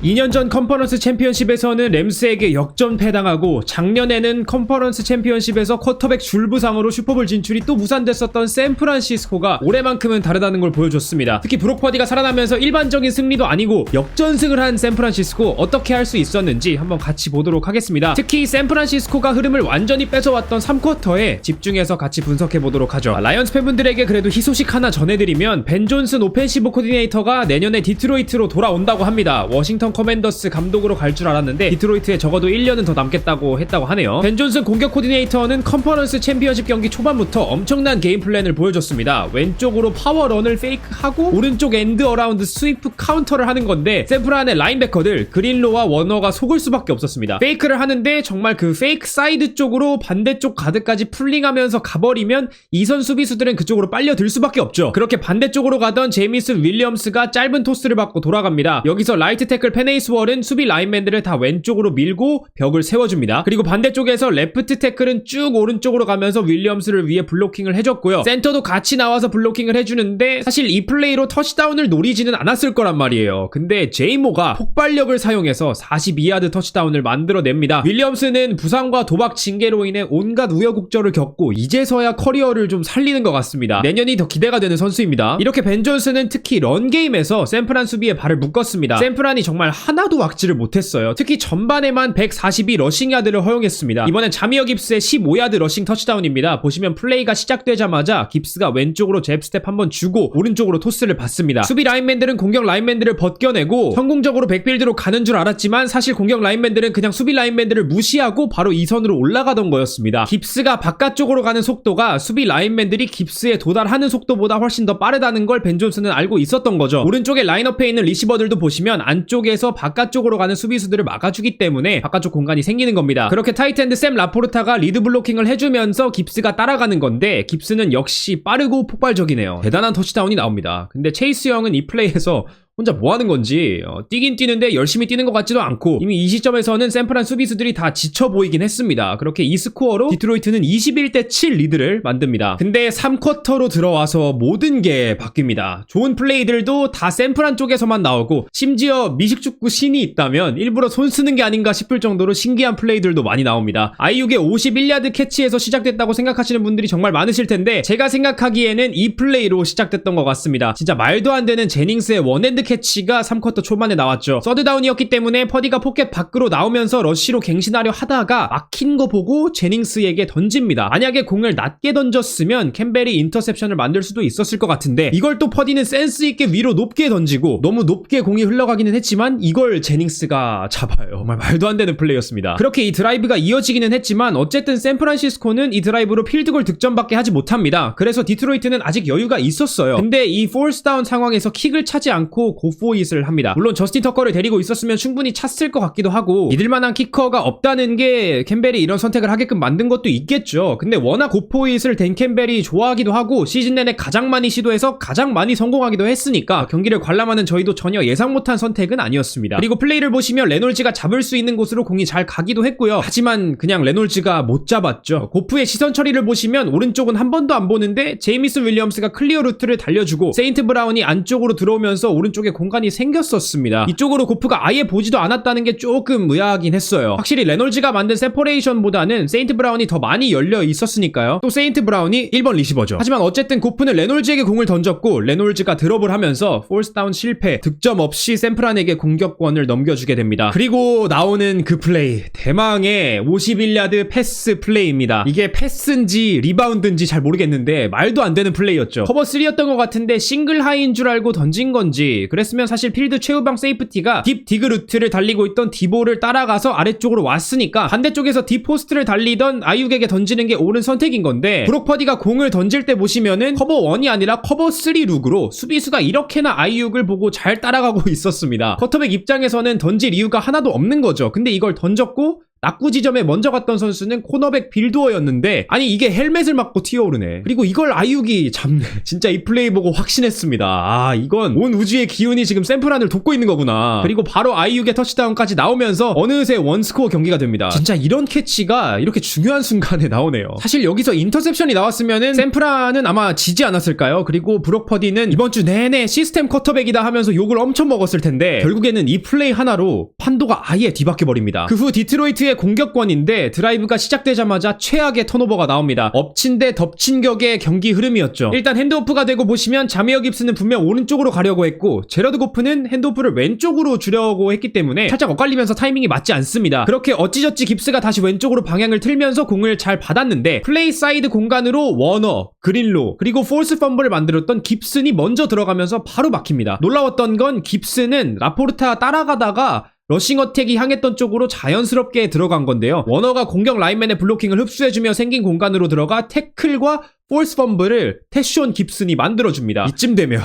2년 전 컨퍼런스 챔피언십에서는 램스에게 역전패당하고 작년에는 컨퍼런스 챔피언십에서 쿼터백 줄부상으로 슈퍼볼 진출이 또 무산됐었던 샌프란시스코가 올해만큼은 다르다는 걸 보여줬습니다. 특히 브록 퍼디가 살아나면서 일반적인 승리도 아니고 역전승을 한 샌프란시스코 어떻게 할 수 있었는지 한번 같이 보도록 하겠습니다. 특히 샌프란시스코가 흐름을 완전히 뺏어왔던 3쿼터에 집중해서 같이 분석해보도록 하죠. 라이언즈 팬분들에게 그래도 희소식 하나 전해드리면 벤 존슨 오펜시브 코디네이터가 내년에 디트로이트로 돌아온다고 합니다. 워싱턴 커맨더스 감독으로 갈 줄 알았는데 디트로이트에 적어도 1년은 더 남겠다고 했다고 하네요. 벤 존슨 공격 코디네이터는 컨퍼런스 챔피언십 경기 초반부터 엄청난 게임 플랜을 보여줬습니다. 왼쪽으로 파워런을 페이크하고 오른쪽 엔드 어라운드 스위프 카운터를 하는 건데 샌프란의 라인베커들 그린로와 워너가 속을 수밖에 없었습니다. 페이크를 하는데 정말 그 페이크 사이드 쪽으로 반대쪽 가드까지 풀링하면서 가버리면 이선 수비수들은 그쪽으로 빨려들 수밖에 없죠. 그렇게 반대쪽으로 가던 제이미슨 윌리엄스가 짧은 토스를 받고 돌아갑니다. 여기서 라이트 태클 페네이스월은 수비 라인맨들을 다 왼쪽으로 밀고 벽을 세워줍니다. 그리고 반대쪽에서 레프트 태클은 쭉 오른쪽으로 가면서 윌리엄스를 위해 블로킹을 해줬고요. 센터도 같이 나와서 블로킹을 해주는데 사실 이 플레이로 터치다운을 노리지는 않았을 거란 말이에요. 근데 제이모가 폭발력을 사용해서 42야드 터치다운을 만들어냅니다. 윌리엄스는 부상과 도박 징계로 인해 온갖 우여곡절을 겪고 이제서야 커리어를 좀 살리는 것 같습니다. 내년이 더 기대가 되는 선수입니다. 이렇게 벤 존슨은 특히 런게임에서 샌프란 수비에 발을 묶었습니다. 샌프란이 정말 하나도 막지를 못했어요. 특히 전반에만 142 러싱야드를 허용했습니다. 이번엔 자미어 깁스의 15야드 러싱 터치다운입니다. 보시면 플레이가 시작되자마자 깁스가 왼쪽으로 잽스텝 한번 주고 오른쪽으로 토스를 받습니다. 수비 라인맨들은 공격 라인맨들을 벗겨내고 성공적으로 백필드로 가는 줄 알았지만 사실 공격 라인맨들은 그냥 수비 라인맨들을 무시하고 바로 이 선으로 올라가던 거였습니다. 깁스가 바깥쪽으로 가는 속도가 수비 라인맨들이 깁스에 도달하는 속도보다 훨씬 더 빠르다는 걸 벤 존슨은 알고 있었던 거죠. 오른쪽에 라인업에 있는 리시버들도 보시면 안쪽에서 바깥쪽으로 가는 수비수들을 막아주기 때문에 바깥쪽 공간이 생기는 겁니다. 그렇게 타이트엔드 샘 라포르타가 리드 블로킹을 해주면서 깁스가 따라가는 건데 깁스는 역시 빠르고 폭발적이네요. 대단한 터치다운이 나옵니다. 근데 체이스 형은 이 플레이에서 혼자 뭐 하는 건지 뛰긴 뛰는데 열심히 뛰는 것 같지도 않고 이미 이 시점에서는 샌프란 수비수들이 다 지쳐 보이긴 했습니다. 그렇게 이 스코어로 디트로이트는 21대 7 리드를 만듭니다. 근데 3쿼터로 들어와서 모든 게 바뀝니다. 좋은 플레이들도 다 샌프란 쪽에서만 나오고 심지어 미식축구 신이 있다면 일부러 손 쓰는 게 아닌가 싶을 정도로 신기한 플레이들도 많이 나옵니다. 아이육의 51야드 캐치에서 시작됐다고 생각하시는 분들이 정말 많으실 텐데 제가 생각하기에는 이 플레이로 시작됐던 것 같습니다. 진짜 말도 안 되는 제닝스의 원핸드 캐치가 3쿼터 초반에 나왔죠. 서드다운이었기 때문에 퍼디가 포켓 밖으로 나오면서 러쉬로 갱신하려 하다가 막힌 거 보고 제닝스에게 던집니다. 만약에 공을 낮게 던졌으면 캠벨이 인터셉션을 만들 수도 있었을 것 같은데 이걸 또 퍼디는 센스 있게 위로 높게 던지고 너무 높게 공이 흘러가기는 했지만 이걸 제닝스가 잡아요. 정말 말도 안 되는 플레이였습니다. 그렇게 이 드라이브가 이어지기는 했지만 어쨌든 샌프란시스코는 이 드라이브로 필드골 득점밖에 하지 못합니다. 그래서 디트로이트는 아직 여유가 있었어요. 근데 이 포스다운 상황에서 킥을 차지 않고 고포잇을 합니다. 물론 저스틴 터커를 데리고 있었으면 충분히 찼을 것 같기도 하고 믿을만한 키커가 없다는 게 캠벨이 이런 선택을 하게끔 만든 것도 있겠죠. 근데 워낙 고포잇을 댄 캠벨이 좋아하기도 하고 시즌 내내 가장 많이 시도해서 가장 많이 성공하기도 했으니까 경기를 관람하는 저희도 전혀 예상 못한 선택은 아니었습니다. 그리고 플레이를 보시면 레놀즈가 잡을 수 있는 곳으로 공이 잘 가기도 했고요. 하지만 그냥 레놀즈가 못 잡았죠. 고프의 시선 처리를 보시면 오른쪽은 한 번도 안 보는데 제이미슨 윌리엄스가 클리어 루트를 달려주고 세인트 브라운이 안쪽으로 들어오면서 오른쪽에 공간이 생겼었습니다. 이쪽으로 고프가 아예 보지도 않았다는 게 조금 의아하긴 했어요. 확실히 레놀즈가 만든 세퍼레이션보다는 세인트 브라운이 더 많이 열려 있었으니까요. 또 세인트 브라운이 1번 리시버죠. 하지만 어쨌든 고프는 레놀즈에게 공을 던졌고 레놀즈가 드롭을 하면서 폴스다운 실패, 득점 없이 샌프란에게 공격권을 넘겨주게 됩니다. 그리고 나오는 그 플레이, 대망의 51야드 패스 플레이입니다. 이게 패스인지 리바운드인지 잘 모르겠는데 말도 안 되는 플레이였죠. 커버 3였던 것 같은데 싱글 하이인 줄 알고 던진 건지 그랬으면 사실 필드 최후방 세이프티가 딥 디그 루트를 달리고 있던 디보를 따라가서 아래쪽으로 왔으니까 반대쪽에서 딥 포스트를 달리던 아이육에게 던지는 게 옳은 선택인 건데 브록 퍼디가 공을 던질 때 보시면은 커버 1이 아니라 커버 3 룩으로 수비수가 이렇게나 아이육을 보고 잘 따라가고 있었습니다. 쿼터백 입장에서는 던질 이유가 하나도 없는 거죠. 근데 이걸 던졌고 낙구 지점에 먼저 갔던 선수는 코너백 빌드어였는데 아니 이게 헬멧을 맞고 튀어오르네. 그리고 이걸 아이육이 잡네. 진짜 이 플레이 보고 확신했습니다. 아 이건 온 우주의 기운이 지금 샘프란을 돕고 있는 거구나. 그리고 바로 아이육의 터치다운까지 나오면서 어느새 원스코어 경기가 됩니다. 진짜 이런 캐치가 이렇게 중요한 순간에 나오네요. 사실 여기서 인터셉션이 나왔으면은 샘프란은 아마 지지 않았을까요? 그리고 브록 퍼디는 이번 주 내내 시스템 쿼터백이다 하면서 욕을 엄청 먹었을 텐데 결국에는 이 플레이 하나로 판도가 아예 뒤바뀌어 버립니다. 그 후 디트로이트의 공격권인데 드라이브가 시작되자마자 최악의 턴오버가 나옵니다. 엎친 데 덮친 격의 경기 흐름이었죠. 일단 핸드오프가 되고 보시면 자미어 깁스는 분명 오른쪽으로 가려고 했고 제러드 고프는 핸드오프를 왼쪽으로 주려고 했기 때문에 살짝 엇갈리면서 타이밍이 맞지 않습니다. 그렇게 어찌저찌 깁스가 다시 왼쪽으로 방향을 틀면서 공을 잘 받았는데 플레이 사이드 공간으로 워너, 그린로 그리고 폴스 펌블을 만들었던 깁슨이 먼저 들어가면서 바로 막힙니다. 놀라웠던 건 깁스는 라포르타 따라가다가 러싱 어택이 향했던 쪽으로 자연스럽게 들어간 건데요. 워너가 공격 라인맨의 블로킹을 흡수해주며 생긴 공간으로 들어가 태클과 폴스 펌블을 태쇼온 깁슨이 만들어줍니다. 이쯤 되면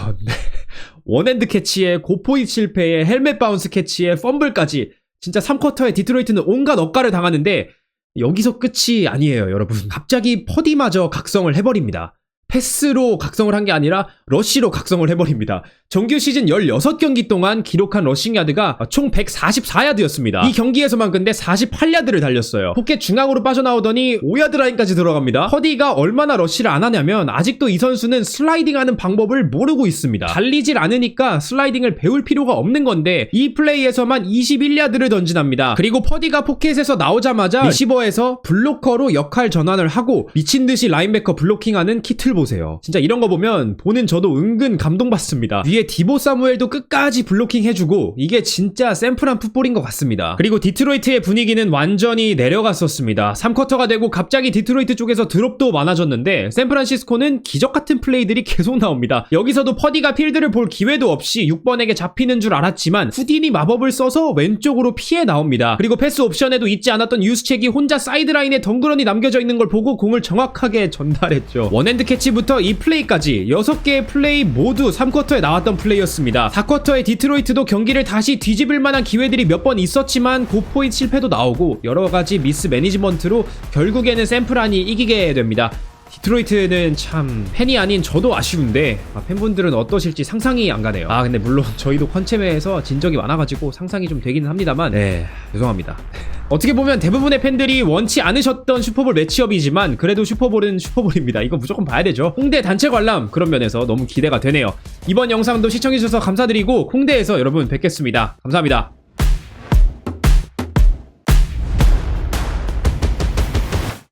원핸드 캐치에 고포잇 실패에 헬멧 바운스 캐치에 펌블까지 진짜 3쿼터에 디트로이트는 온갖 억가를 당하는데 여기서 끝이 아니에요 여러분. 갑자기 퍼디마저 각성을 해버립니다. 패스로 각성을 한 게 아니라 러쉬로 각성을 해버립니다. 정규 시즌 16경기 동안 기록한 러싱 야드가 총 144야드였습니다. 이 경기에서만 근데 48야드를 달렸어요. 포켓 중앙으로 빠져나오더니 5야드 라인까지 들어갑니다. 퍼디가 얼마나 러쉬를 안 하냐면 아직도 이 선수는 슬라이딩하는 방법을 모르고 있습니다. 달리질 않으니까 슬라이딩을 배울 필요가 없는 건데 이 플레이에서만 21야드를 던진합니다. 그리고 퍼디가 포켓에서 나오자마자 리시버에서 블로커로 역할 전환을 하고 미친듯이 라인베커 블로킹하는 키틀 보세요. 진짜 이런 거 보면 보는 저도 은근 감동받습니다. 위에 디보 사무엘도 끝까지 블로킹 해주고 이게 진짜 샘플한 풋볼인 것 같습니다. 그리고 디트로이트의 분위기는 완전히 내려갔었습니다. 3쿼터가 되고 갑자기 디트로이트 쪽에서 드롭도 많아졌는데 샌프란시스코는 기적같은 플레이들이 계속 나옵니다. 여기서도 퍼디가 필드를 볼 기회도 없이 6번에게 잡히는 줄 알았지만 후딘이 마법을 써서 왼쪽으로 피해 나옵니다. 그리고 패스 옵션에도 있지 않았던 유스책이 혼자 사이드라인에 덩그러니 남겨져 있는 걸 보고 공을 정확하게 전달했죠. 원핸드 캐치부터 이 플레이까지 6개의 플레이 모두 3쿼터에 나왔던 플레이였습니다. 4쿼터에 디트로이트도 경기를 다시 뒤집을 만한 기회들이 몇 번 있었지만 고포잇 실패도 나오고 여러가지 미스 매니지먼트로 결국에는 샘프란이 이기게 됩니다. 디트로이트는 참 팬이 아닌 저도 아쉬운데 팬분들은 어떠실지 상상이 안 가네요. 근데 물론 저희도 컨체매에서 진 적이 많아가지고 상상이 좀 되기는 합니다만 죄송합니다. 어떻게 보면 대부분의 팬들이 원치 않으셨던 슈퍼볼 매치업이지만 그래도 슈퍼볼은 슈퍼볼입니다. 이거 무조건 봐야 되죠. 홍대 단체 관람 그런 면에서 너무 기대가 되네요. 이번 영상도 시청해주셔서 감사드리고 홍대에서 여러분 뵙겠습니다. 감사합니다.